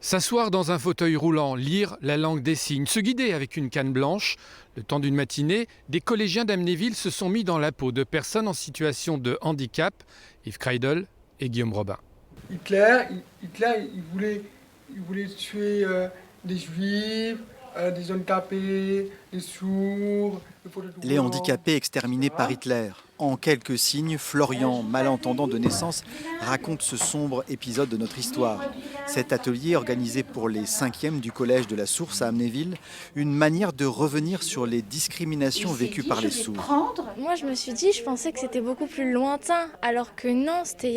S'asseoir dans un fauteuil roulant, lire la langue des signes, se guider avec une canne blanche. Le temps d'une matinée, des collégiens d'Amnéville se sont mis dans la peau de personnes en situation de handicap. Yves Kreidel et Guillaume Robin. Hitler, il voulait tuer des juifs, des handicapés, des sourds. Les handicapés exterminés par Hitler. En quelques signes, Florian, malentendant de naissance, raconte ce sombre épisode de notre histoire. Cet atelier, organisé pour les 5e du collège de la Source à Amnéville, une manière de revenir sur les discriminations vécues par les sourds. Moi, je me suis dit, je pensais que c'était beaucoup plus lointain, alors que non, c'était il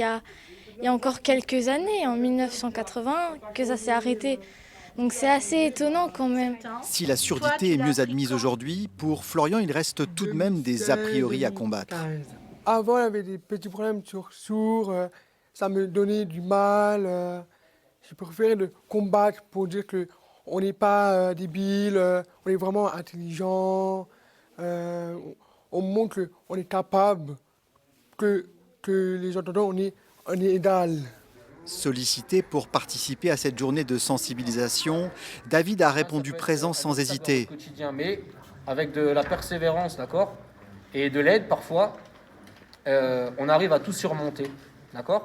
y a encore quelques années, en 1980, que ça s'est arrêté. Donc c'est assez étonnant quand même. Si la surdité est mieux admise aujourd'hui, pour Florian, il reste tout de même des a priori à combattre. Avant, il y avait des petits problèmes sur sourds, ça me donnait du mal. Je préférais de combattre pour dire qu'on n'est pas débile, on est vraiment intelligent, on montre qu'on est capable, que les entendants, on est égal. Sollicité pour participer à cette journée de sensibilisation, David a répondu présent sans hésiter. Mais avec de la persévérance, d'accord, et de l'aide parfois, on arrive à tout surmonter.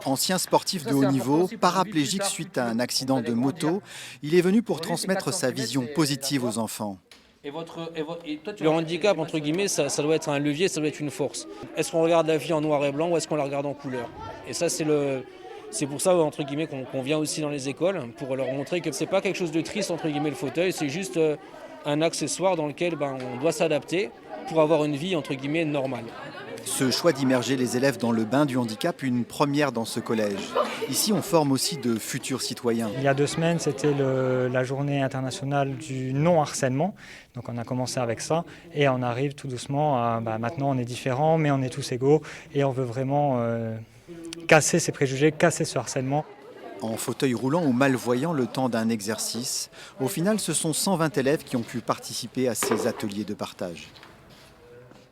Ancien sportif de haut niveau, paraplégique suite à un accident de moto, il est venu pour transmettre sa vision positive aux enfants. Le handicap, entre guillemets, ça doit être un levier, ça doit être une force. Est-ce qu'on regarde la vie en noir et blanc ou est-ce qu'on la regarde en couleur? Et ça, c'est pour ça, entre guillemets, qu'on vient aussi dans les écoles, pour leur montrer que c'est pas quelque chose de triste, entre guillemets, le fauteuil, c'est juste un accessoire dans lequel on doit s'adapter pour avoir une vie, entre guillemets, normale. Ce choix d'immerger les élèves dans le bain du handicap, une première dans ce collège. Ici, on forme aussi de futurs citoyens. Il y a 2 semaines, c'était la journée internationale du non-harcèlement. Donc on a commencé avec ça et on arrive tout doucement à maintenant on est différents, mais on est tous égaux et on veut vraiment casser ces préjugés, casser ce harcèlement. En fauteuil roulant ou malvoyant le temps d'un exercice, au final, ce sont 120 élèves qui ont pu participer à ces ateliers de partage.